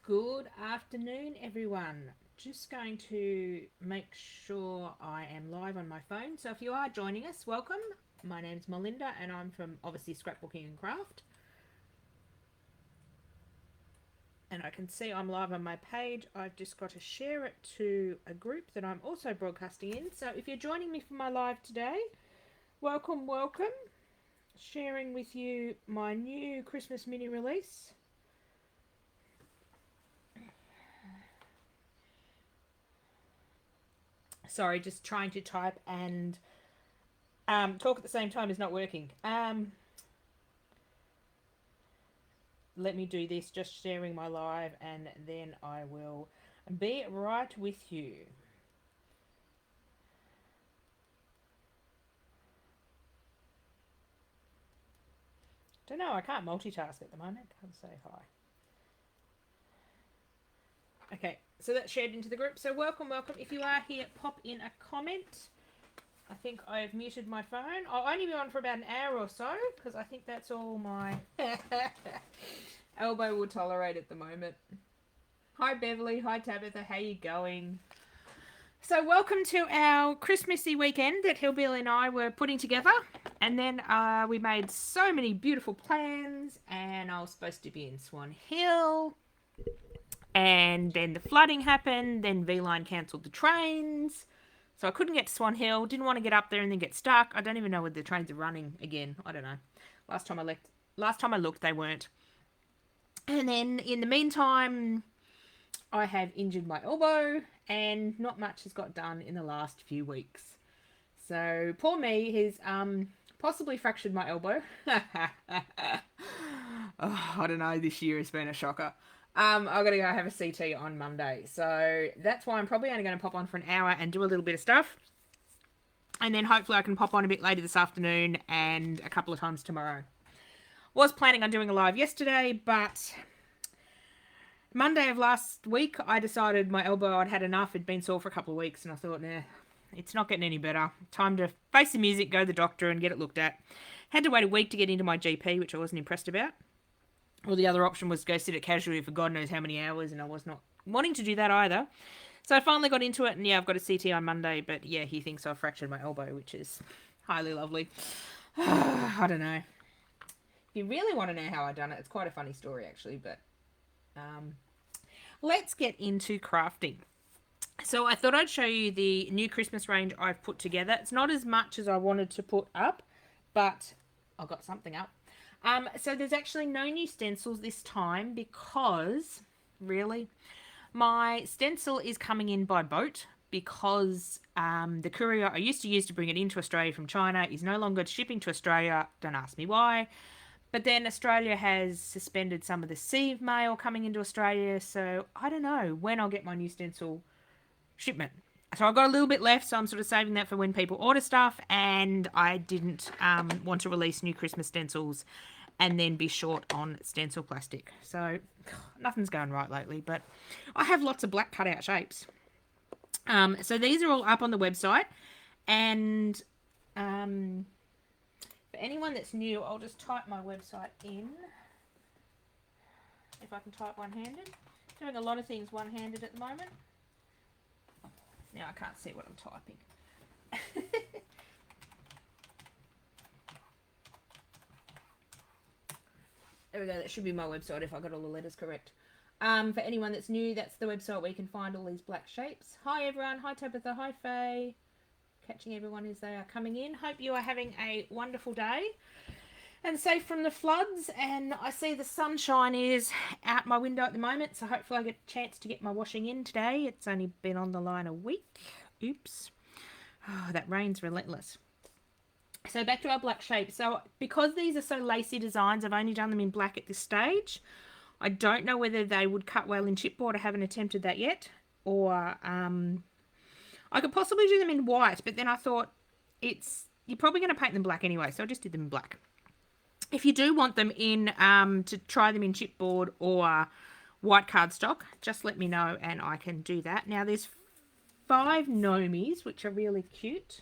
Good afternoon, everyone. Just going to make sure I am live on my phone. So if you are joining us, welcome. My name's Melinda and I'm from obviously Scrapbooking and Craft. And I can see I'm live on my page. I've just got to share it to a group that I'm also broadcasting in. So if you're joining me for my live today, welcome, welcome. Sharing with you my new Christmas mini release. Sorry, just trying to type and talk at the same time is not working. Let me do this, just sharing my live, and then I will be right with you. Don't know, I can't multitask at the moment. Can't say hi. Okay, so that's shared into the group. So welcome, welcome. If you are here, pop in a comment. I think I've muted my phone. I'll only be on for about an hour or so because I think that's all my elbow will tolerate at the moment. Hi Beverly, hi Tabitha, how you going? So welcome to our Christmassy weekend that Hillbilly and I were putting together. And then we made so many beautiful plans, and I was supposed to be in Swan Hill. And then the flooding happened, then V-Line cancelled the trains. So I couldn't get to Swan Hill, didn't want to get up there and then get stuck. I don't even know whether the trains are running again. I don't know. Last time I looked, they weren't. And then in the meantime, I have injured my elbow and not much has got done in the last few weeks. So poor me, he's possibly fractured my elbow. I don't know, this year has been a shocker. I've got to go have a CT on Monday. So that's why I'm probably only going to pop on for an hour and do a little bit of stuff. And then hopefully I can pop on a bit later this afternoon and a couple of times tomorrow. Was planning on doing a live yesterday, but Monday of last week I decided my elbow, I'd had enough. It'd been sore for a couple of weeks and I thought, nah, it's not getting any better. Time to face the music, go to the doctor and get it looked at. Had to wait a week to get into my GP, which I wasn't impressed about. Well, the other option was to go sit at casualty for God knows how many hours, and I was not wanting to do that either. So I finally got into it, and yeah, I've got a CT on Monday, but yeah, he thinks I've fractured my elbow, which is highly lovely. I don't know. If you really want to know how I done it, it's quite a funny story actually, but let's get into crafting. So I thought I'd show you the new Christmas range I've put together. It's not as much as I wanted to put up, but I got something up. So there's actually no new stencils this time because, really, my stencil is coming in by boat because the courier I used to use to bring it into Australia from China is no longer shipping to Australia. Don't ask me why. But then Australia has suspended some of the sea mail coming into Australia, so I don't know when I'll get my new stencil shipment. So I've got a little bit left, so I'm sort of saving that for when people order stuff, and I didn't want to release new Christmas stencils and then be short on stencil plastic. So nothing's going right lately, but I have lots of black cutout shapes. So these are all up on the website, and for anyone that's new, I'll just type my website in, if I can type one-handed. Doing a lot of things one-handed at the moment. Now I can't see what I'm typing. There we go, that should be my website if I got all the letters correct. For anyone that's new, that's the website where you can find all these black shapes. Hi everyone, hi Tabitha, hi Faye. Catching everyone as they are coming in. Hope you are having a wonderful day and safe from the floods. And I see the sunshine is out my window at the moment, so hopefully I get a chance to get my washing in today. It's only been on the line a week. Oops. Oh, that rain's relentless. So back to our black shape. So because these are so lacy designs, I've only done them in black at this stage. I don't know whether they would cut well in chipboard. I haven't attempted that yet. Or I could possibly do them in white, but then I thought you're probably going to paint them black anyway, so I just did them in black. If you do want them in to try them in chipboard or white cardstock, just let me know and I can do that. Now there's 5 gnomies, which are really cute.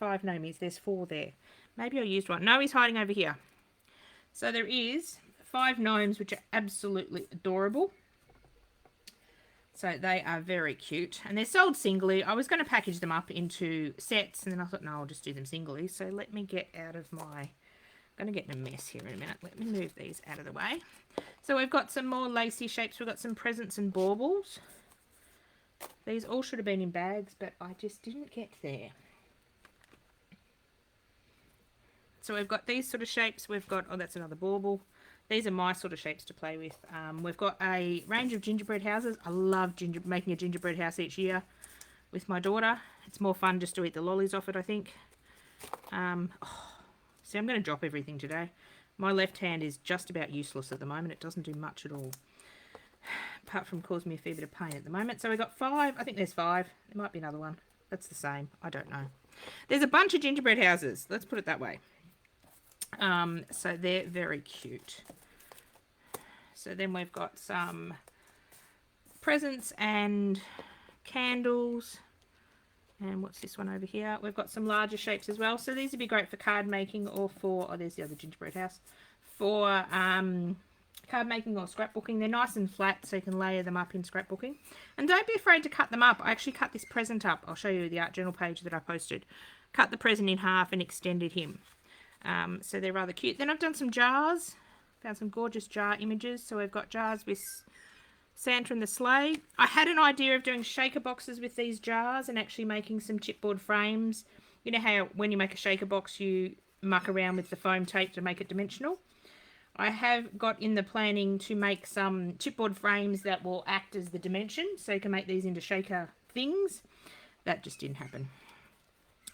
5 gnomies. There's 4 there. Maybe I used one. No, he's hiding over here. So there is 5 gnomes, which are absolutely adorable. So they are very cute. And they're sold singly. I was going to package them up into sets, and then I thought, no, I'll just do them singly. So let me get out of my... I'm going to get in a mess here in a minute. Let me move these out of the way. So we've got some more lacy shapes. We've got some presents and baubles. These all should have been in bags, but I just didn't get there. So we've got these sort of shapes. We've got... Oh, that's another bauble. These are my sort of shapes to play with. We've got a range of gingerbread houses. I love making a gingerbread house each year with my daughter. It's more fun just to eat the lollies off it, I think. See, I'm going to drop everything today. My left hand is just about useless at the moment. It doesn't do much at all, apart from causing me a fair bit of pain at the moment. So we've got 5. I think there's 5. There might be another one. That's the same. I don't know. There's a bunch of gingerbread houses. Let's put it that way. So they're very cute. So then we've got some presents and candles. And what's this one over here? We've got some larger shapes as well. So these would be great for card making or for... Oh, there's the other gingerbread house. For card making or scrapbooking. They're nice and flat, so you can layer them up in scrapbooking. And don't be afraid to cut them up. I actually cut this present up. I'll show you the art journal page that I posted. Cut the present in half and extended him. So they're rather cute. Then I've done some jars. Found some gorgeous jar images. So we've got jars with Santa and the sleigh. I had an idea of doing shaker boxes with these jars and actually making some chipboard frames. You know how when you make a shaker box you muck around with the foam tape to make it dimensional? I have got in the planning to make some chipboard frames that will act as the dimension, so you can make these into shaker things. That just didn't happen.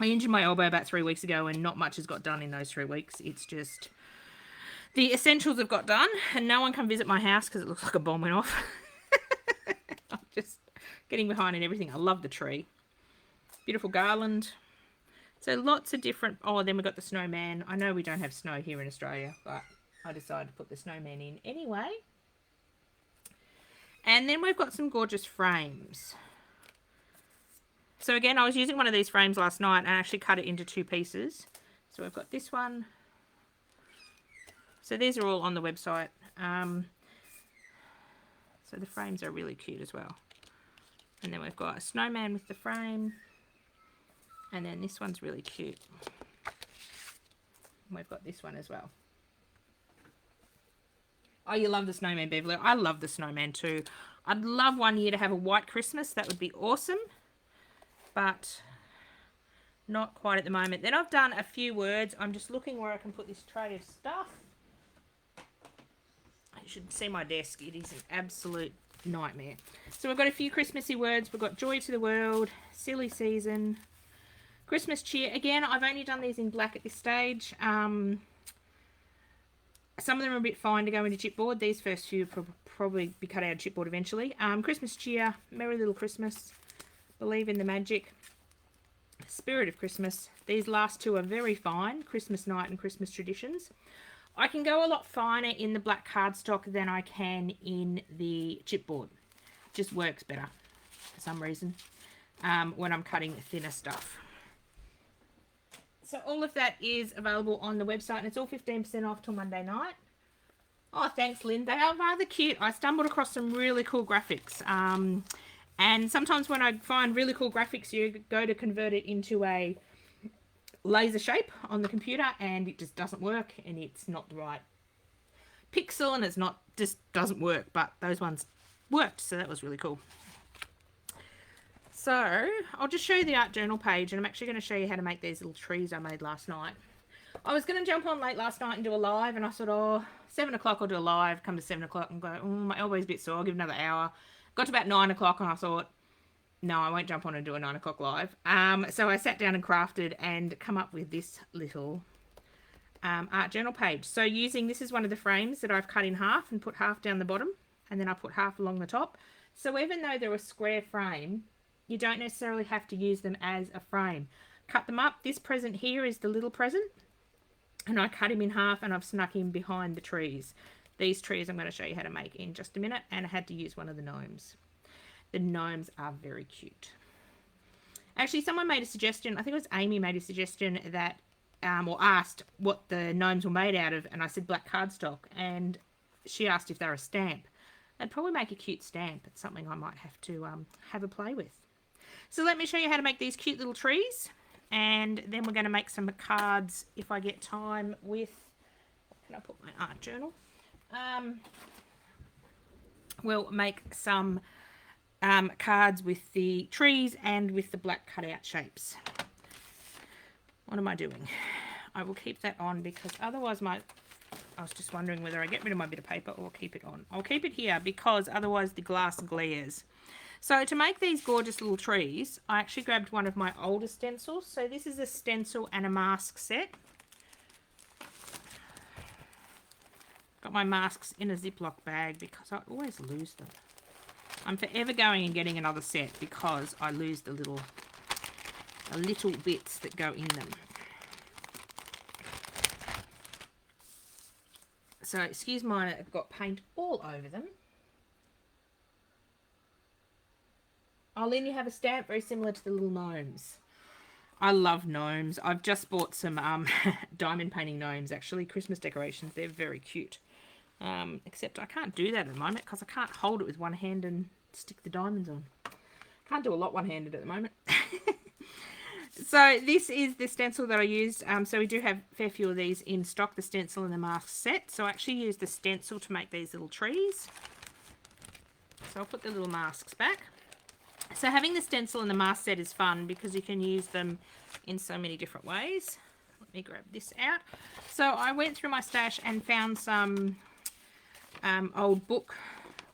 I injured my elbow about 3 weeks ago and not much has got done in those 3 weeks. It's just... The essentials have got done and no one can visit my house because it looks like a bomb went off. I'm just getting behind and everything. I love the tree. Beautiful garland. So lots of different... Oh, then we've got the snowman. I know we don't have snow here in Australia, but I decided to put the snowman in anyway. And then we've got some gorgeous frames. So again, I was using one of these frames last night and actually cut it into 2 pieces. So we've got this one. So these are all on the website. So the frames are really cute as well. And then we've got a snowman with the frame. And then this one's really cute. And we've got this one as well. Oh, you love the snowman, Beverly. I love the snowman too. I'd love one year to have a white Christmas. That would be awesome. But not quite at the moment. Then I've done a few words. I'm just looking where I can put this tray of stuff. You should see my desk. It is an absolute nightmare. So we've got a few Christmassy words. We've got joy to the world, silly season, Christmas cheer. Again, I've only done these in black at this stage. Some of them are a bit fine to go into chipboard. These first few will probably be cut out of chipboard eventually. Christmas cheer, Merry Little Christmas, Believe in the Magic, Spirit of Christmas. These last 2 are very fine, Christmas Night and Christmas Traditions. I can go a lot finer in the black cardstock than I can in the chipboard. It just works better for some reason when I'm cutting thinner stuff. So all of that is available on the website and it's all 15% off till Monday night. Oh, thanks, Lynn. They are rather cute. I stumbled across some really cool graphics. And sometimes when I find really cool graphics, you go to convert it into a laser shape on the computer and it just doesn't work and it's not the right pixel and it's not, just doesn't work, but those ones worked, so that was really cool. So I'll just show you the art journal page and I'm actually going to show you how to make these little trees I made last night. I was going to jump on late last night and do a live and I thought, oh, 7 o'clock I'll do a live, come to 7 o'clock and go, oh, my elbow's a bit sore, I'll give it another hour. Got to about 9 o'clock and I thought, no, I won't jump on and do a 9 o'clock live. So I sat down and crafted and come up with this little art journal page. So using, this is one of the frames that I've cut in half and put half down the bottom and then I put half along the top. So even though they're a square frame, you don't necessarily have to use them as a frame. Cut them up. This present here is the little present and I cut him in half and I've snuck him behind the trees. These trees I'm going to show you how to make in just a minute, and I had to use one of the gnomes. The gnomes are very cute. Actually, someone made a suggestion, I think it was Amy made a suggestion that, or asked what the gnomes were made out of, and I said black cardstock, and she asked if they're a stamp. They'd probably make a cute stamp. It's something I might have to have a play with. So let me show you how to make these cute little trees. And then we're going to make some cards if I get time with... Can I put my art journal? We'll make some cards with the trees and with the black cutout shapes. What am I doing? I will keep that on because otherwise I was just wondering whether I get rid of my bit of paper or keep it on. I'll keep it here because otherwise the glass glares. So to make these gorgeous little trees, I actually grabbed one of my older stencils. So this is a stencil and a mask set. Got my masks in a Ziploc bag because I always lose them. I'm forever going and getting another set because I lose the little bits that go in them. So excuse mine, I've got paint all over them. Oh, then you have a stamp very similar to the little gnomes. I love gnomes. I've just bought some diamond painting gnomes, actually, Christmas decorations. They're very cute. Except I can't do that at the moment because I can't hold it with one hand and stick the diamonds on. Can't do a lot one-handed at the moment. So this is the stencil that I used. So we do have a fair few of these in stock, the stencil and the mask set. So I actually used the stencil to make these little trees. So I'll put the little masks back. So having the stencil and the mask set is fun because you can use them in so many different ways. Let me grab this out. So I went through my stash and found some old book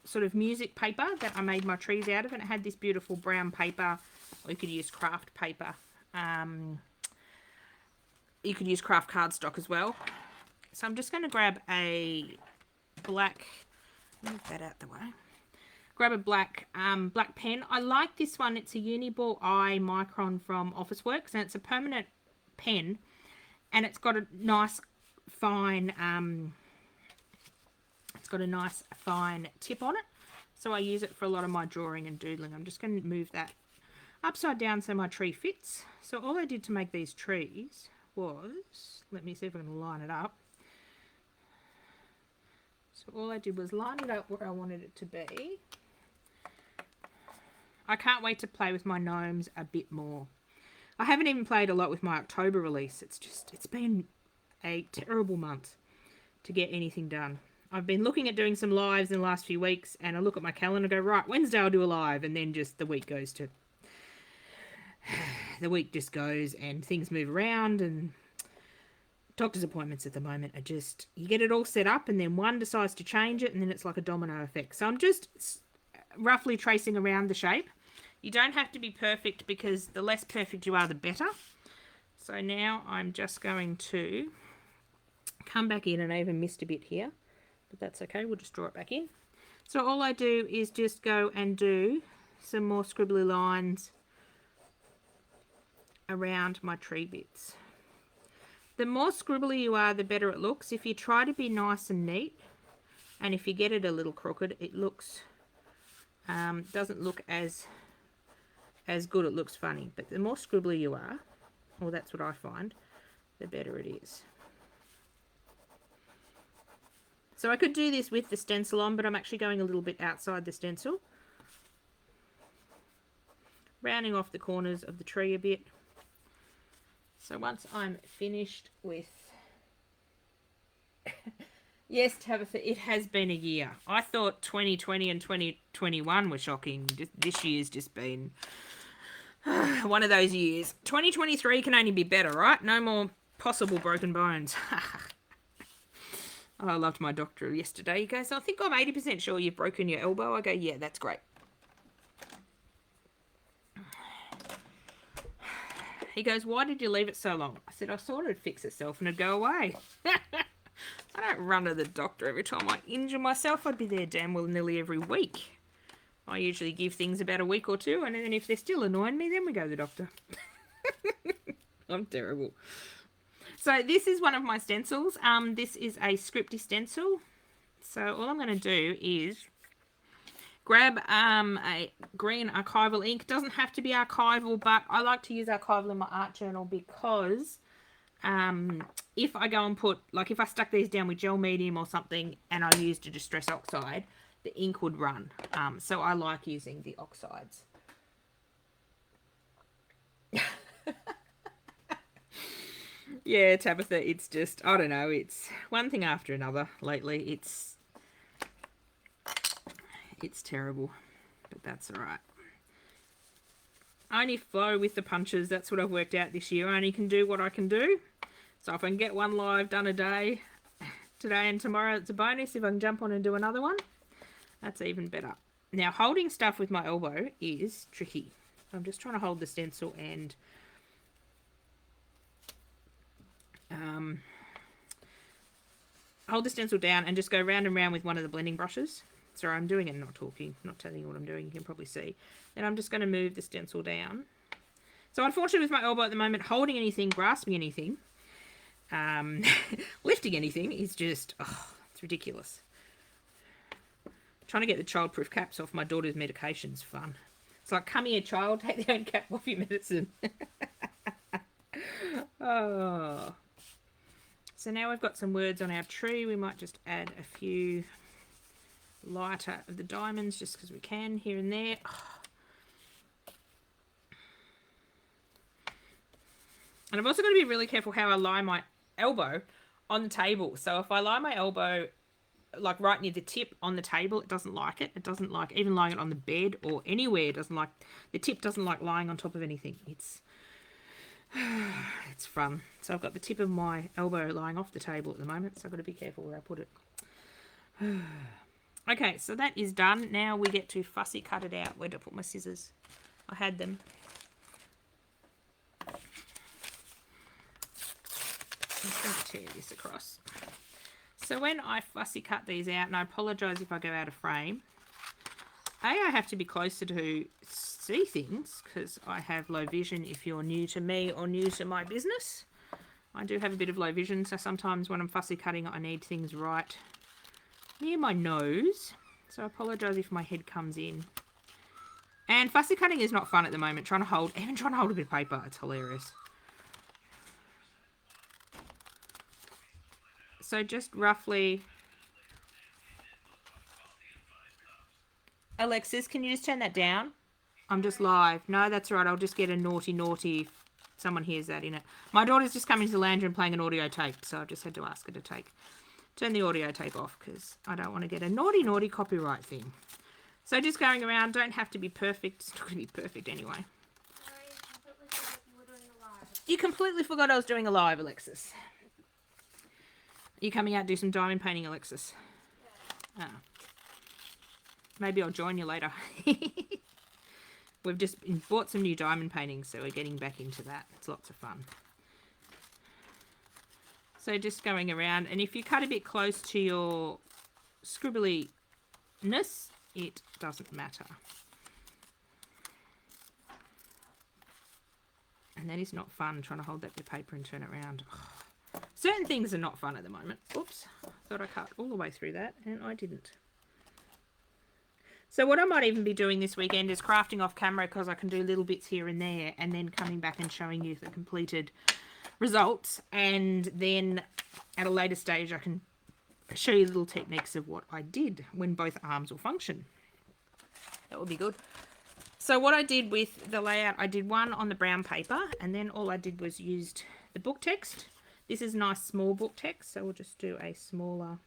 sort of music paper that I made my trees out of, and it had this beautiful brown paper, or you could use craft paper. You could use craft cardstock as well. So I'm just going to grab a black, move that out the way. Grab a black pen. I like this one. It's a Uniball Eye Micron from Officeworks, and it's a permanent pen, and it's got a nice fine tip on it. So I use it for a lot of my drawing and doodling. I'm just going to move that upside down so my tree fits. So all I did to make these trees was, let me see if I can line it up. So all I did was line it up where I wanted it to be. I can't wait to play with my gnomes a bit more. I haven't even played a lot with my October release. It's been a terrible month to get anything done. I've been looking at doing some lives in the last few weeks, and I look at my calendar and go, right, Wednesday I'll do a live, and then just the week goes to... The week just goes and things move around, and doctor's appointments at the moment are just... You get it all set up, and then one decides to change it, and then it's like a domino effect. So I'm just roughly tracing around the shape. You don't have to be perfect because the less perfect you are, the better. So now I'm just going to come back in, and I even missed a bit here, but that's okay. We'll just draw it back in. So all I do is just go and do some more scribbly lines around my tree bits. The more scribbly you are, the better it looks. If you try to be nice and neat, and if you get it a little crooked, it looks doesn't look as good. It looks funny. But the more scribbly you are, well, that's what I find, the better it is. So I could do this with the stencil on, but I'm actually going a little bit outside the stencil, rounding off the corners of the tree a bit. So once I'm finished with... Yes, Tabitha, it has been a year. I thought 2020 and 2021 were shocking. This year's just been one of those years. 2023 can only be better, right? No more possible broken bones. Oh, I loved my doctor yesterday. He goes, I think I'm 80% sure you've broken your elbow. I go, yeah, that's great. He goes, why did you leave it so long? I said, I thought it'd fix itself and it'd go away. I don't run to the doctor every time I injure myself. I'd be there damn well nearly every week. I usually give things about a week or two, and then if they're still annoying me, then we go to the doctor. I'm terrible. So this is one of my stencils. This is a Scripty stencil. So all I'm going to do is grab a green archival ink. Doesn't have to be archival, but I like to use archival in my art journal because if I go and put, like if I stuck these down with gel medium or something and I used a Distress Oxide, the ink would run. So I like using the oxides. Yeah, Tabitha, it's just, I don't know, it's one thing after another lately. It's terrible, but that's all right. I only flow with the punches. That's what I've worked out this year. I only can do what I can do. So if I can get one live done a day, today and tomorrow, it's a bonus. If I can jump on and do another one, that's even better. Now, holding stuff with my elbow is tricky. I'm just trying to hold the stencil and hold the stencil down and just go round and round with one of the blending brushes. Sorry, I'm doing it and not talking, not telling you what I'm doing. You can probably see. Then I'm just going to move the stencil down. So unfortunately with my elbow at the moment, holding anything, grasping anything, lifting anything is just, it's ridiculous. Trying to get the childproof caps off my daughter's medication's fun. It's like, come here, child, take the own cap off your medicine. Oh. So now we've got some words on our tree. We might just add a few lighter of the diamonds just because we can here and there. And I've also got to be really careful how I lie my elbow on the table. So if I lie my elbow like right near the tip on the table, it doesn't like it. It doesn't like even lying it on the bed or anywhere. It doesn't like, the tip doesn't like lying on top of anything. It's fun. So I've got the tip of my elbow lying off the table at the moment, so I've got to be careful where I put it. Okay, so that is done. Now we get to fussy cut it out. Where did I put my scissors? I had them. I'm just going to tear this across. So when I fussy cut these out, and I apologise if I go out of frame, I have to be closer to see things because I have low vision. If you're new to me or new to my business, I do have a bit of low vision, so sometimes when I'm fussy cutting, I need things right near my nose. So I apologise if my head comes in. And fussy cutting is not fun at the moment. Even trying to hold a bit of paper, it's hilarious. So just roughly... Alexis, can you just turn that down? I'm just live. No, that's all right. I'll just get a naughty if someone hears that in it. My daughter's just come into the lounge and playing an audio tape, so I've just had to ask her to turn the audio tape off because I don't want to get a naughty copyright thing. So just going around, don't have to be perfect. It's not going to be perfect anyway. You completely forgot I was doing a live, Alexis. Are you coming out to do some diamond painting, Alexis? Yeah. Oh. Maybe I'll join you later. We've just bought some new diamond paintings, so we're getting back into that. It's lots of fun. So just going around, and if you cut a bit close to your scribbly-ness, it doesn't matter. And that is not fun, trying to hold that bit of paper and turn it around. Certain things are not fun at the moment. Oops, thought I cut all the way through that, and I didn't. So what I might even be doing this weekend is crafting off camera because I can do little bits here and there and then coming back and showing you the completed results. And then at a later stage, I can show you little techniques of what I did when both arms will function. That would be good. So what I did with the layout, I did one on the brown paper and then all I did was used the book text. This is nice small book text, so we'll just do a smaller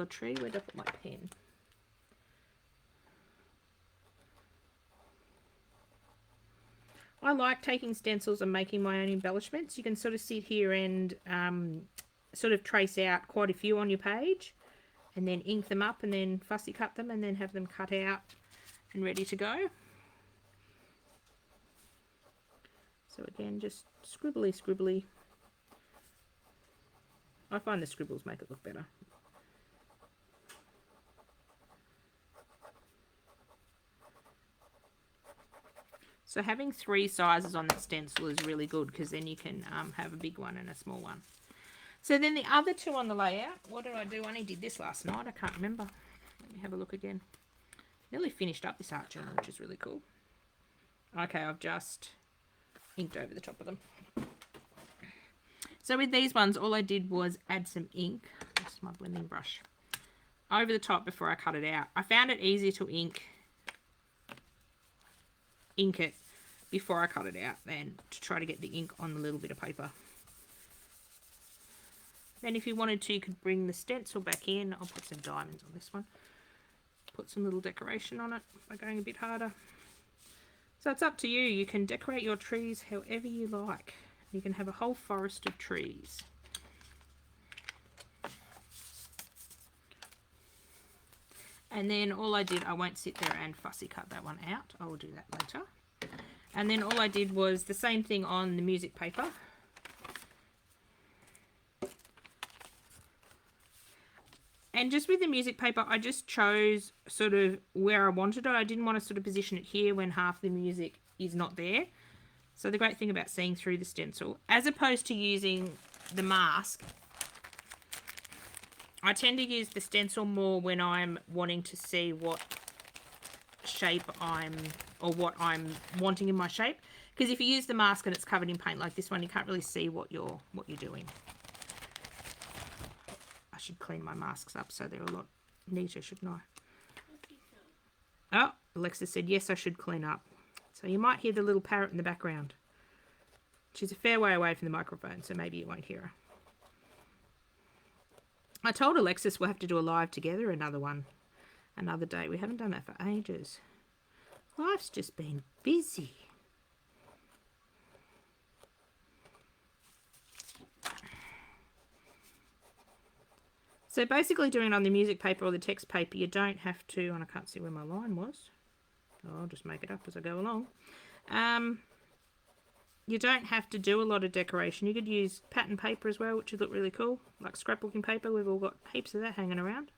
tree. Where'd I put my pen? I like taking stencils and making my own embellishments. You can sort of sit here and sort of trace out quite a few on your page and then ink them up and then fussy cut them and then have them cut out and ready to go. So again, just scribbly. I find the scribbles make it look better. So having 3 sizes on the stencil is really good because then you can have a big one and a small one. So then the other 2 on the layout, what did I do? I only did this last night. I can't remember. Let me have a look again. Nearly finished up this art journal, which is really cool. Okay, I've just inked over the top of them. So with these ones, all I did was add some ink. This is my blending brush. Over the top before I cut it out. I found it easier to ink it before I cut it out than to try to get the ink on the little bit of paper. Then if you wanted to, you could bring the stencil back in. I'll put some diamonds on this one. Put some little decoration on it by going a bit harder. So it's up to you. You can decorate your trees however you like. You can have a whole forest of trees. And then all I did, I won't sit there and fussy cut that one out. I will do that later. And then all I did was the same thing on the music paper. And just with the music paper, I just chose sort of where I wanted it. I didn't want to sort of position it here when half the music is not there. So the great thing about seeing through the stencil, as opposed to using the mask, I tend to use the stencil more when I'm wanting to see what shape what I'm wanting in my shape. Because if you use the mask and it's covered in paint like this one, you can't really see what you're doing. I should clean my masks up so they're a lot neater, shouldn't I? Oh, Alexis said, yes, I should clean up. So you might hear the little parrot in the background. She's a fair way away from the microphone, so maybe you won't hear her. I told Alexis we'll have to do a live together, another day. We haven't done that for ages. Life's just been busy. So basically doing it on the music paper or the text paper, you don't have to, and I can't see where my line was. I'll just make it up as I go along. You don't have to do a lot of decoration. You could use pattern paper as well, which would look really cool. Like scrapbooking paper, we've all got heaps of that hanging around.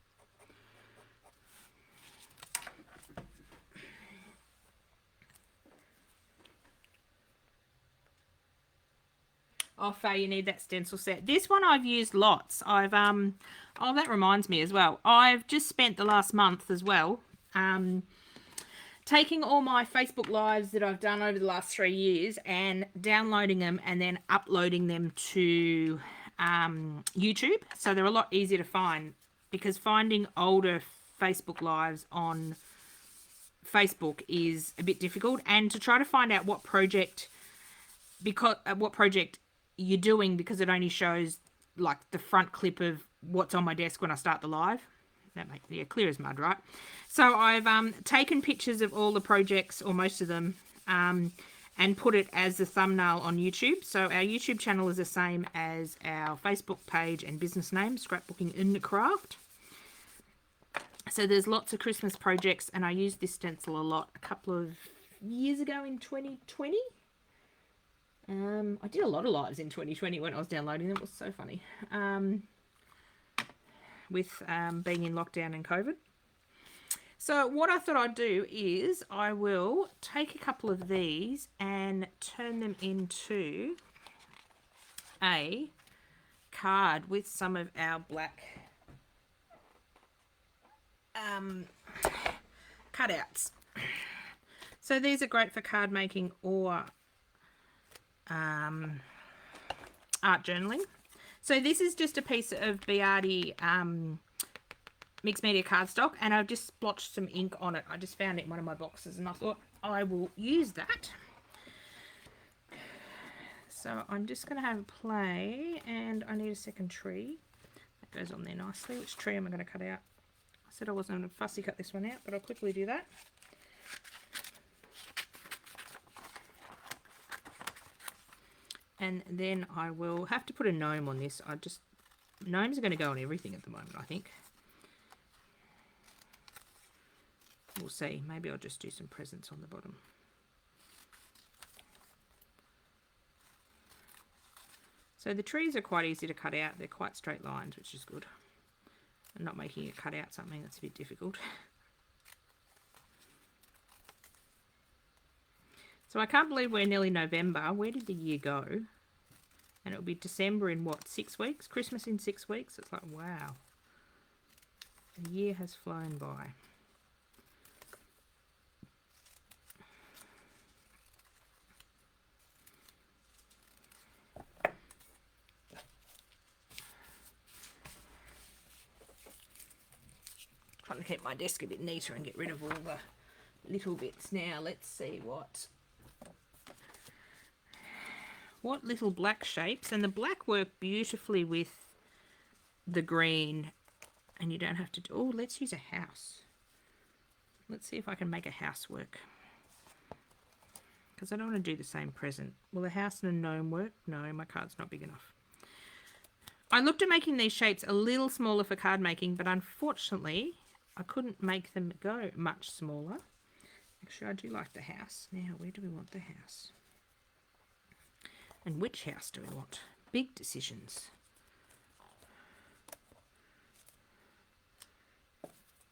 Oh, Faye, you need that stencil set. This one I've used lots. Oh, that reminds me as well. I've just spent the last month as well taking all my Facebook Lives that I've done over the last 3 years and downloading them and then uploading them to YouTube. So they're a lot easier to find, because finding older Facebook Lives on Facebook is a bit difficult, and to try to find out what project you're doing, because it only shows like the front clip of what's on my desk when I start the live. That makes it clear as mud, right? So I've taken pictures of all the projects, or most of them, and put it as the thumbnail on YouTube. So our YouTube channel is the same as our Facebook page and business name, Scrapbooking.Craft. So there's lots of Christmas projects, and I used this stencil a lot a couple of years ago in 2020. I did a lot of lives in 2020 when I was downloading them. It was so funny. With being in lockdown and COVID. So what I thought I'd do is I will take a couple of these and turn them into a card with some of our black cutouts. So these are great for card making or art journaling. So this is just a piece of Biardi mixed media cardstock, and I've just splotched some ink on it. I just found it in one of my boxes, and I thought I will use that. So I'm just going to have a play, and I need a second tree. That goes on there nicely. Which tree am I going to cut out? I said I wasn't going to fussy cut this one out, but I'll quickly do that. And then I will have to put a gnome on this. Gnomes are going to go on everything at the moment, I think. We'll see. Maybe I'll just do some presents on the bottom. So the trees are quite easy to cut out. They're quite straight lines, which is good. I'm not making it cut out something that's a bit difficult. So I can't believe we're nearly November. Where did the year go? And it'll be December in what, 6 weeks? Christmas in 6 weeks? It's like, wow. The year has flown by. trying to keep my desk a bit neater and get rid of all the little bits. Now let's see what little black shapes, and the black work beautifully with the green, and you don't have to do, oh, let's use a house. Let's see if I can make a house work, because I don't want to do the same present. Will a house and a gnome work? No, my card's not big enough. I looked at making these shapes a little smaller for card making, but unfortunately I couldn't make them go much smaller. Actually, I do like the house. Now, where do we want the house? And which house do we want? Big decisions.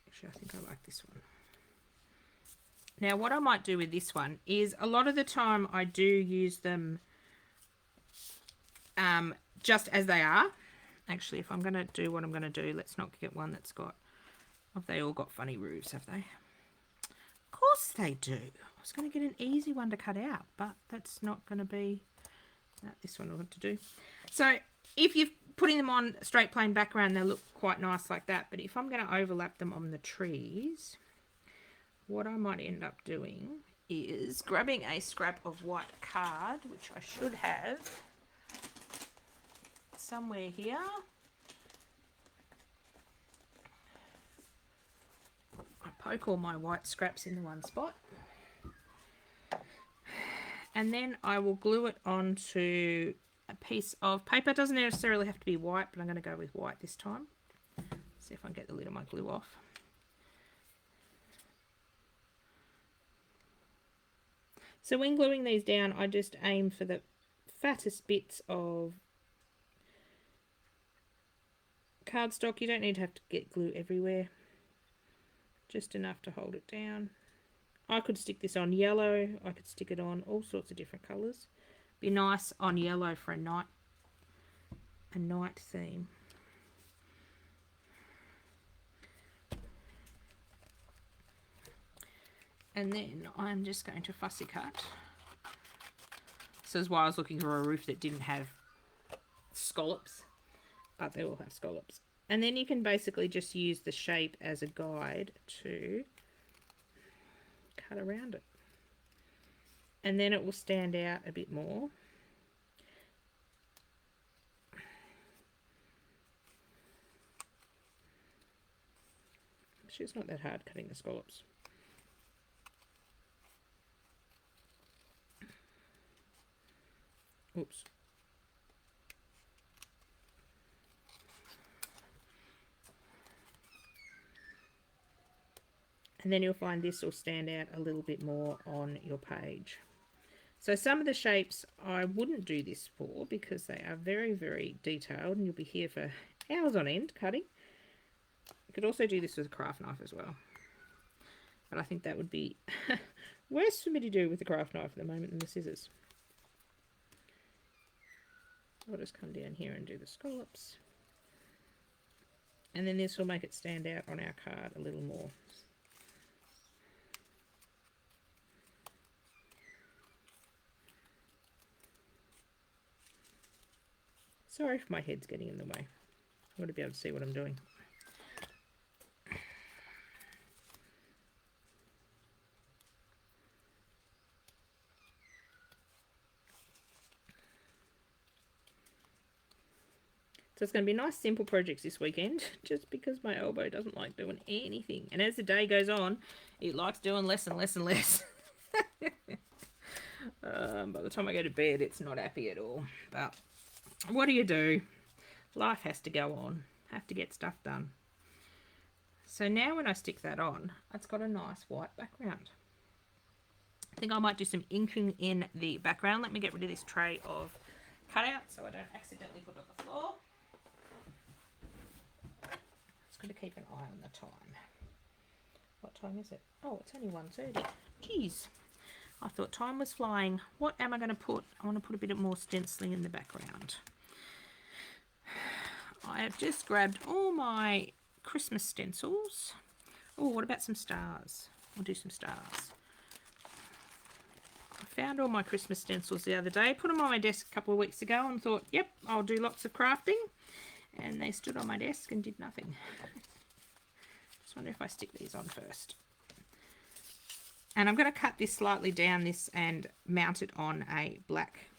Actually, I think I like this one. Now, what I might do with this one is, a lot of the time I do use them just as they are. Actually, if I'm going to do what I'm going to do, let's not get one that's got... Have they all got funny roofs, have they? Of course they do. I was going to get an easy one to cut out, but that's not going to be... No, this one I'll have to do. So, if you're putting them on a straight plain background, they look quite nice like that. But if I'm going to overlap them on the trees, what I might end up doing is grabbing a scrap of white card, which I should have somewhere here. I poke all my white scraps into one spot, and then I will glue it onto a piece of paper. It doesn't necessarily have to be white, but I'm going to go with white this time. See if I can get the lid of my glue off. So when gluing these down, I just aim for the fattest bits of cardstock. You don't need to have to get glue everywhere, just enough to hold it down. I could stick this on yellow, I could stick it on all sorts of different colours. Be nice on yellow for a night theme. And then I'm just going to fussy cut. This is why I was looking for a roof that didn't have scallops, but they all have scallops. And then you can basically just use the shape as a guide to cut around it. And then it will stand out a bit more. Actually, it's not that hard cutting the scallops. Oops. And then you'll find this will stand out a little bit more on your page. So some of the shapes I wouldn't do this for because they are very, very detailed and you'll be here for hours on end cutting. You could also do this with a craft knife as well. But I think that would be worse for me to do with the craft knife at the moment than the scissors. I'll just come down here and do the scallops. And then this will make it stand out on our card a little more. Sorry if my head's getting in the way. I want to be able to see what I'm doing. So it's going to be nice simple projects this weekend, just because my elbow doesn't like doing anything. And as the day goes on, it likes doing less and less and less. By the time I go to bed, it's not happy at all. But what do you do? Life has to go on. Have to get stuff done. So now when I stick that on, it's got a nice white background. I think I might do some inking in the background. Let me get rid of this tray of cutouts so I don't accidentally put it on the floor. Just got to keep an eye on the time. What time is it? Oh, it's only 1:30. Jeez. I thought time was flying. What am I going to put? I want to put a bit more stenciling in the background. I have just grabbed all my Christmas stencils. Oh, what about some stars? We'll do some stars. I found all my Christmas stencils the other day, put them on my desk a couple of weeks ago and thought, yep, I'll do lots of crafting. And they stood on my desk and did nothing. Just wonder if I stick these on first. And I'm going to cut this slightly down this and mount it on a black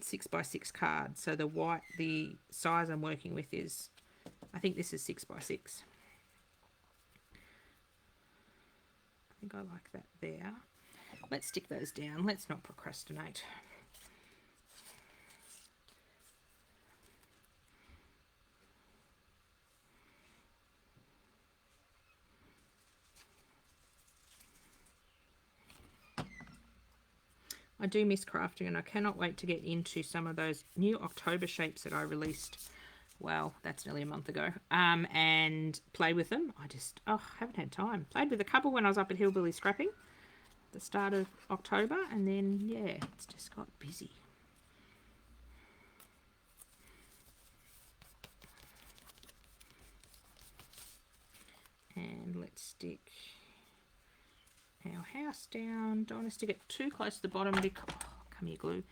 6x6 card. So the size I'm working with is, I think this is 6x6. I think I like that there. Let's stick those down. Let's not procrastinate. I do miss crafting, and I cannot wait to get into some of those new October shapes that I released. Well, that's nearly a month ago. And play with them. I haven't had time. Played with a couple when I was up at Hillbilly Scrapping at the start of October, and then, yeah, it's just got busy. And let's stick our house down. Don't want to stick it too close to the bottom because, come here glue,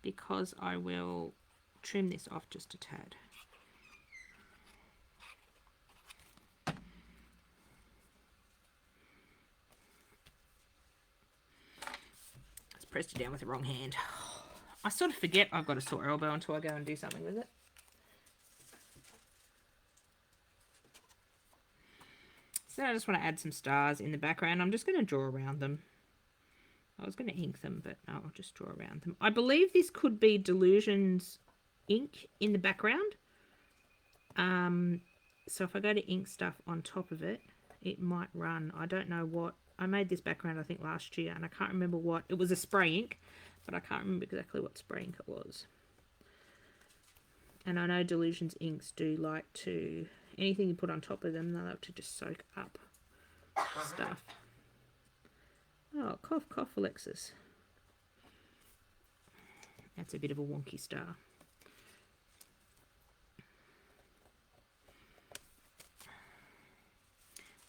because I will trim this off just a tad. Just pressed it down with the wrong hand. I sort of forget I've got a sore elbow until I go and do something with it. So I just want to add some stars in the background. I'm just going to draw around them. I was going to ink them, but no, I'll just draw around them. I believe this could be Delusions ink in the background. So if I go to ink stuff on top of it, it might run. I don't know what. I made this background, I think, last year, and I can't remember what. It was a spray ink, but I can't remember exactly what spray ink it was. And I know Delusions inks do like to... anything you put on top of them, they like to just soak up stuff. Oh, cough, cough, Alexis. That's a bit of a wonky star.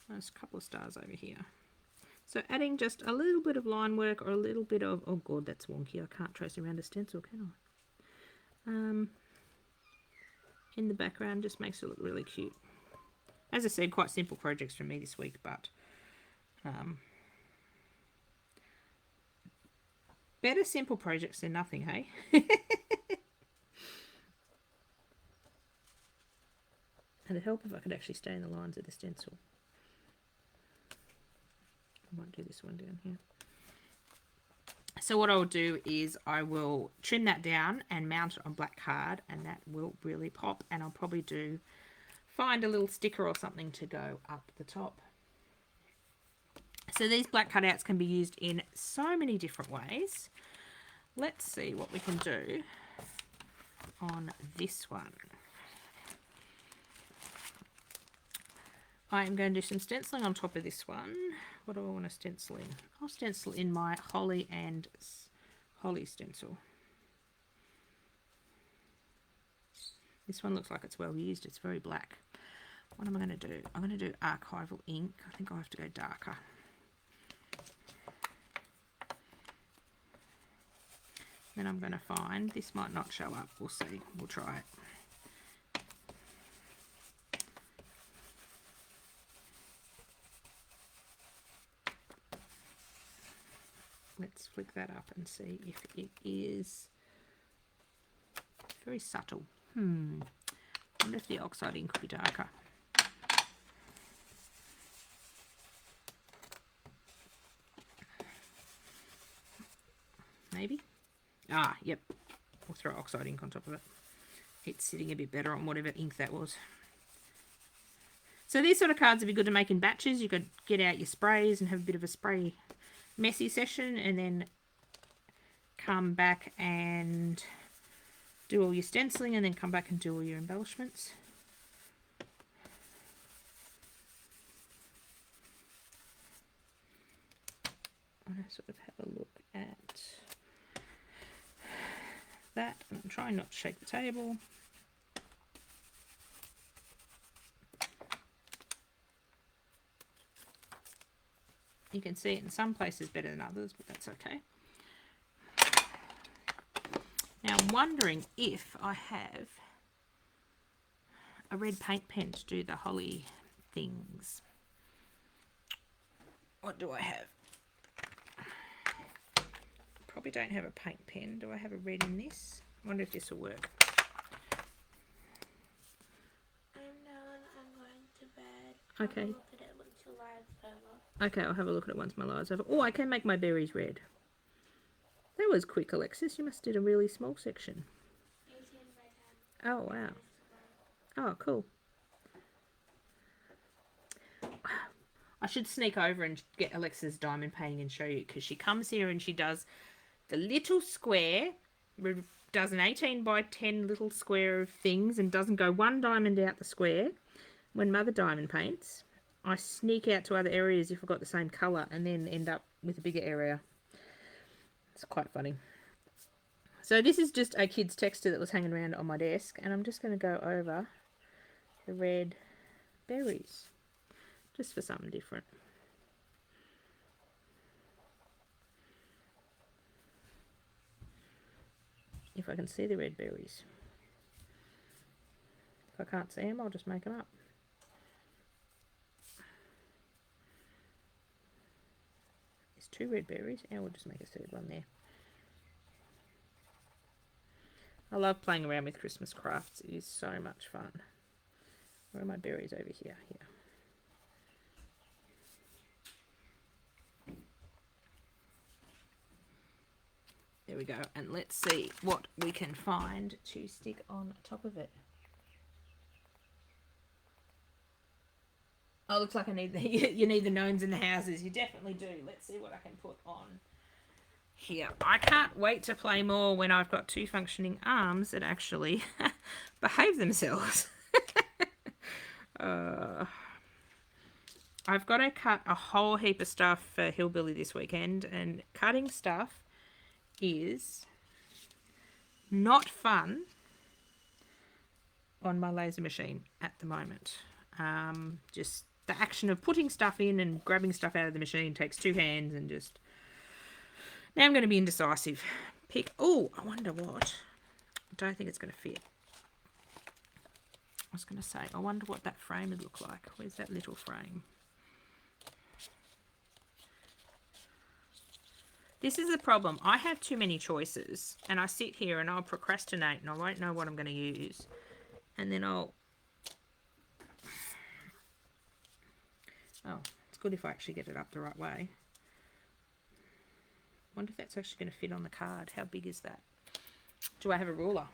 There's a couple of stars over here. So adding just a little bit of line work or a little bit of... oh, God, that's wonky. I can't trace around a stencil, can I? In the background just makes it look really cute. As I said, quite simple projects for me this week, but better simple projects than nothing, hey? And it'd help if I could actually stay in the lines of the stencil. I might do this one down here. So what I'll do is I will trim that down and mount it on black card, and that will really pop. And I'll probably find a little sticker or something to go up the top. So these black cutouts can be used in so many different ways. Let's see what we can do on this one. I am going to do some stenciling on top of this one. What do I want to stencil in? I'll stencil in my holly stencil. This one looks like it's well used. It's very black. What am I going to do? I'm going to do archival ink. I think I'll have to go darker. Then I'm going to find, this might not show up. We'll see. We'll try it. Let's flick that up and see if it is very subtle. I wonder if the oxide ink could be darker. Maybe? Ah, yep. We'll throw oxide ink on top of it. It's sitting a bit better on whatever ink that was. So these sort of cards would be good to make in batches. You could get out your sprays and have a bit of a spray messy session, and then come back and do all your stenciling, and then come back and do all your embellishments. I'm going to sort of have a look at that. I'm trying not to shake the table. You can see it in some places better than others, but that's okay. Now I'm wondering if I have a red paint pen to do the holly things. What do I have? Probably don't have a paint pen. Do I have a red in this? I wonder if this will work. I'm going to bed. Okay. I'll look at it once your live's over. Okay, I'll have a look at it once my live's over. Oh, I can make my berries red. That was quick, Alexis. You must have did a really small section. 18 by 10. Oh, wow. Oh, cool. I should sneak over and get Alexa's diamond painting and show you, because she comes here and she does the little square, does an 18 by 10 little square of things and doesn't go one diamond out the square. When Mother diamond paints, I sneak out to other areas if I've got the same colour and then end up with a bigger area. It's quite funny. So this is just a kid's texture that was hanging around on my desk, and I'm just going to go over the red berries just for something different. If I can see the red berries. If I can't see them, I'll just make them up. There's 2 red berries, and we'll just make a 3rd one there. I love playing around with Christmas crafts. It is so much fun. Where are my berries? Over here? Here. There we go. And let's see what we can find to stick on top of it. Oh, looks like I need you need the gnomes in the houses. You definitely do. Let's see what I can put on here. I can't wait to play more when I've got 2 functioning arms that actually behave themselves. I've got to cut a whole heap of stuff for Hillbilly this weekend, and cutting stuff is not fun on my laser machine at the moment. Just the action of putting stuff in and grabbing stuff out of the machine takes 2 hands, and just now I'm going to be indecisive. Oh, I wonder what. I don't think it's going to fit. I was going to say, I wonder what that frame would look like. Where's that little frame? This is the problem. I have too many choices, and I sit here and I'll procrastinate and I won't know what I'm going to use. And then oh, it's good if I actually get it up the right way. I wonder if that's actually going to fit on the card. How big is that? Do I have a ruler?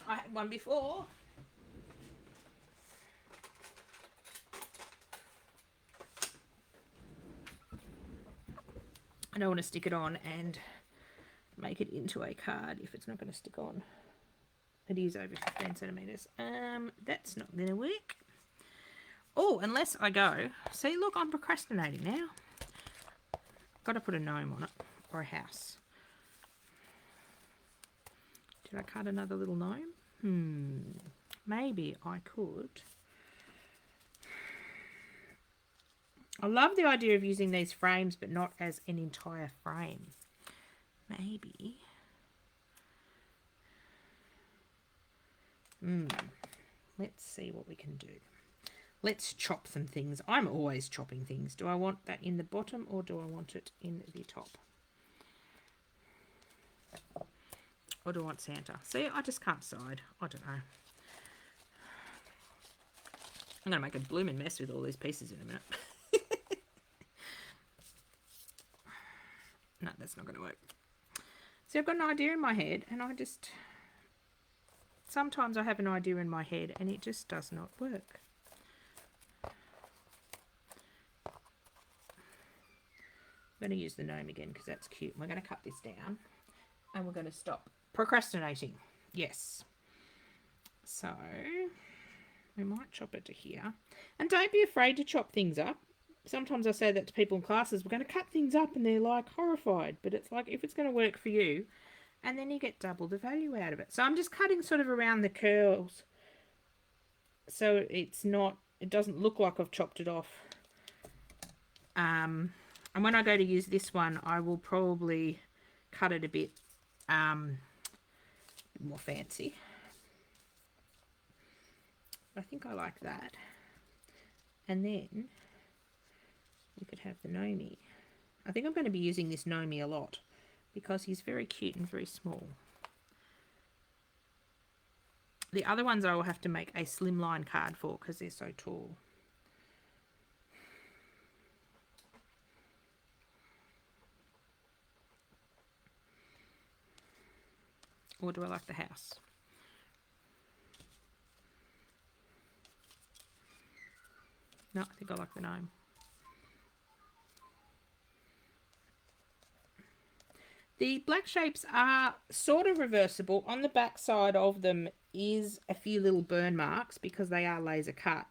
I had one before. I don't want to stick it on and make it into a card if it's not going to stick on. It is over 15 centimetres. That's not going to work. Oh, unless I go. See, look, I'm procrastinating now. Got to put a gnome on it, or a house. Did I cut another little gnome? Maybe I could. I love the idea of using these frames, but not as an entire frame. Maybe. Let's see what we can do. Let's chop some things. I'm always chopping things. Do I want that in the bottom or do I want it in the top? Or do I want Santa? See, I just can't decide. I don't know. I'm going to make a blooming mess with all these pieces in a minute. No, that's not going to work. See, I've got an idea in my head, and sometimes I have an idea in my head, and it just does not work. I'm going to use the gnome again, because that's cute. We're going to cut this down, and we're going to stop procrastinating. Yes. So, we might chop it to here. And don't be afraid to chop things up. Sometimes I say that to people in classes, we're going to cut things up, and they're like horrified. But it's like, if it's going to work for you, and then you get double the value out of it. So I'm just cutting sort of around the curls, so it doesn't look like I've chopped it off. And when I go to use this one, I will probably cut it a bit more fancy. I think I like that. And then we could have the Nomi. I think I'm going to be using this Nomi a lot because he's very cute and very small. The other ones I will have to make a slimline card for because they're so tall. Or do I like the house? No, I think I like the gnome. The black shapes are sort of reversible. On the back side of them is a few little burn marks because they are laser cut.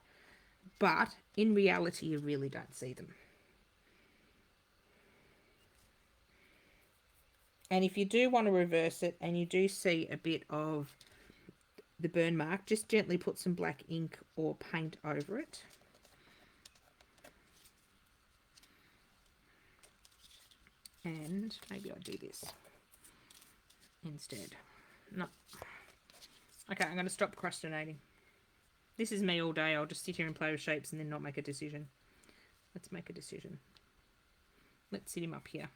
But in reality, you really don't see them. And if you do want to reverse it and you do see a bit of the burn mark, just gently put some black ink or paint over it. And maybe I'll do this instead. No. Okay, I'm going to stop procrastinating. This is me all day. I'll just sit here and play with shapes and then not make a decision. Let's make a decision. Let's sit him up here.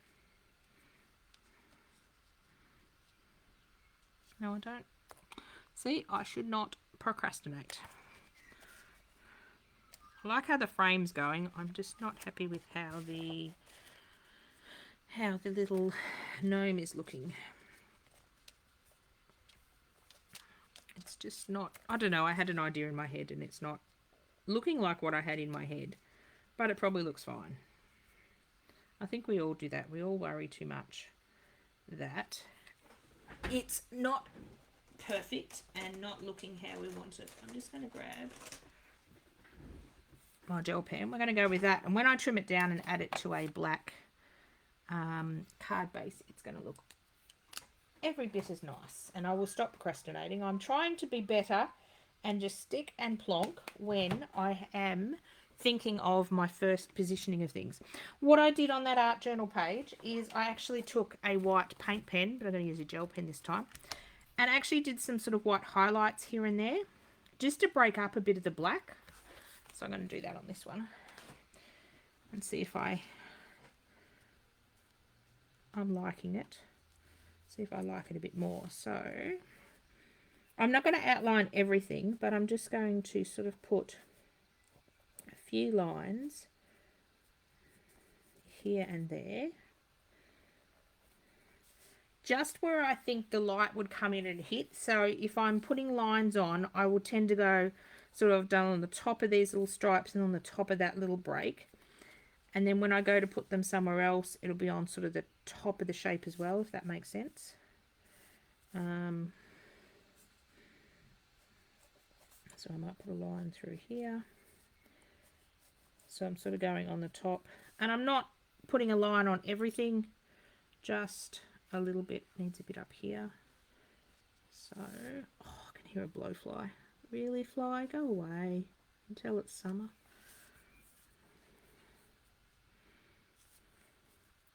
No, I don't. See, I should not procrastinate. I like how the frame's going. I'm just not happy with how the little gnome is looking. It's just not, I don't know, I had an idea in my head and it's not looking like what I had in my head, but it probably looks fine. I think we all do that. We all worry too much that it's not perfect and not looking how we want it. I'm just going to grab my gel pen. We're going to go with that. And when I trim it down and add it to a black card base, it's going to look every bit as nice. And I will stop procrastinating. I'm trying to be better and just stick and plonk when I am thinking of my first positioning of things. What I did on that art journal page is I actually took a white paint pen, but I'm going to use a gel pen this time, and actually did some sort of white highlights here and there just to break up a bit of the black. So I'm going to do that on this one and see if I'm liking it. See if I like it a bit more. So I'm not going to outline everything, but I'm just going to sort of put a few lines here and there, just where I think the light would come in and hit. So if I'm putting lines on, I will tend to go sort of down on the top of these little stripes and on the top of that little break. And then when I go to put them somewhere else, it'll be on sort of the top of the shape as well, if that makes sense. So I might put a line through here. So I'm sort of going on the top. And I'm not putting a line on everything, just a little bit, needs a bit up here. So, oh, I can hear a blowfly. Really, fly? Go away until it's summer.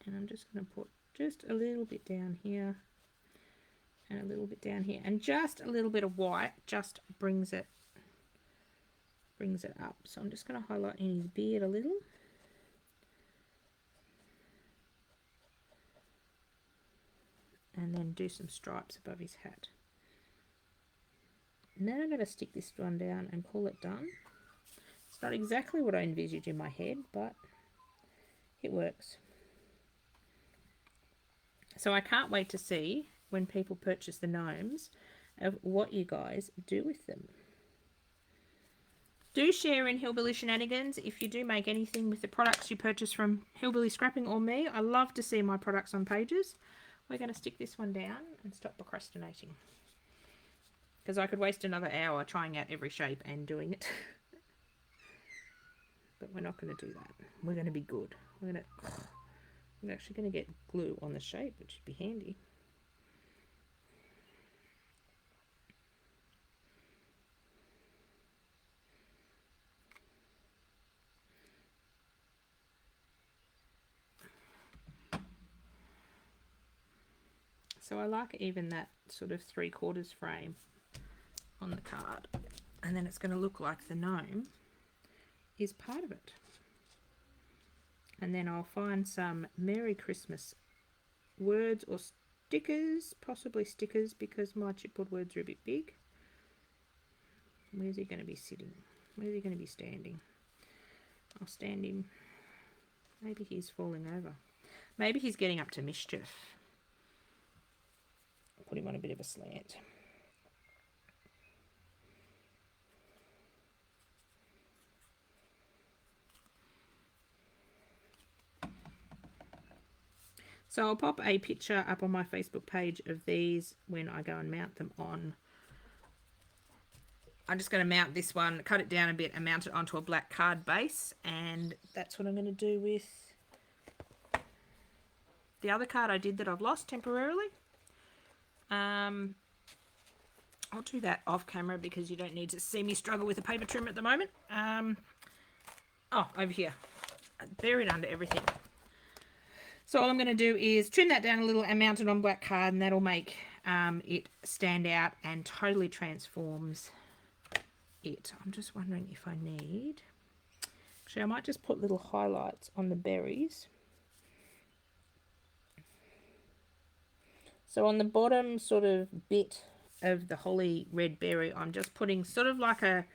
And I'm just going to put just a little bit down here and a little bit down here, and just a little bit of white just brings it up. So I'm just going to highlight in his beard a little. And then do some stripes above his hat. And then I'm going to stick this one down and call it done. It's not exactly what I envisaged in my head, but it works. So I can't wait to see when people purchase the gnomes of what you guys do with them. Do share in Hillbilly Shenanigans if you do make anything with the products you purchase from Hillbilly Scrapping or me. I love to see my products on pages. We're going to stick this one down and stop procrastinating, because I could waste another hour trying out every shape and doing it. But we're not going to do that. We're going to be good. We're actually going to get glue on the shape, which would be handy. So I like even that sort of 3/4 frame on the card. And then it's going to look like the gnome is part of it. And then I'll find some Merry Christmas words or stickers, possibly stickers, because my chipboard words are a bit big. Where's he going to be sitting? Where's he going to be standing? I'll stand him. Maybe he's falling over. Maybe he's getting up to mischief. Put him on a bit of a slant. So I'll pop a picture up on my Facebook page of these when I go and mount them on. I'm just going to mount this one, cut it down a bit and mount it onto a black card base. And that's what I'm going to do with the other card I did that I've lost temporarily. I'll do that off camera because you don't need to see me struggle with a paper trim at the moment. Oh, over here. Buried under everything. So all I'm going to do is trim that down a little and mount it on black card, and that'll make it stand out and totally transforms it. I'm just wondering if I need... Actually, I might just put little highlights on the berries. So on the bottom sort of bit of the holly red berry, I'm just putting sort of like a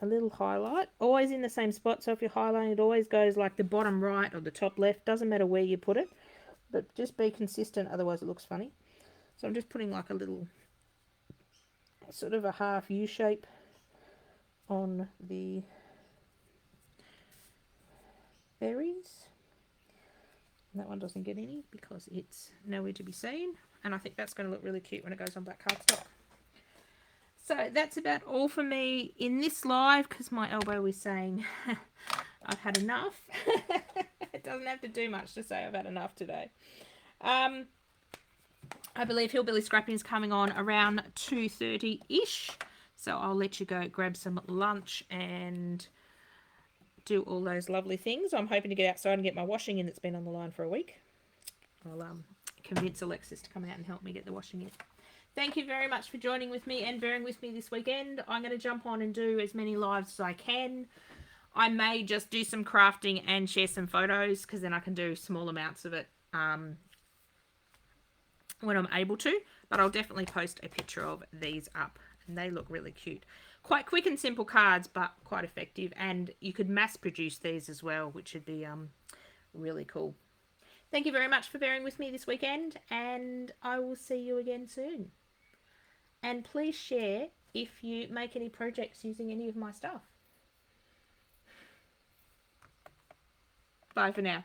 little highlight, always in the same spot. So if you're highlighting, it always goes like the bottom right or the top left, doesn't matter where you put it, but just be consistent, otherwise it looks funny. So I'm just putting like a little sort of a half U shape on the berries. And that one doesn't get any because it's nowhere to be seen, and I think that's going to look really cute when it goes on black cardstock. So that's about all for me in this live, because my elbow is saying I've had enough. It doesn't have to do much to say I've had enough today. I believe Hillbilly Scrapping is coming on around 2:30-ish. So I'll let you go grab some lunch and do all those lovely things. I'm hoping to get outside and get my washing in that's been on the line for a week. I'll convince Alexis to come out and help me get the washing in. Thank you very much for joining with me and bearing with me this weekend. I'm going to jump on and do as many lives as I can. I may just do some crafting and share some photos, because then I can do small amounts of it when I'm able to. But I'll definitely post a picture of these up, and they look really cute. Quite quick and simple cards, but quite effective. And you could mass produce these as well, which would be really cool. Thank you very much for bearing with me this weekend, and I will see you again soon. And please share if you make any projects using any of my stuff. Bye for now.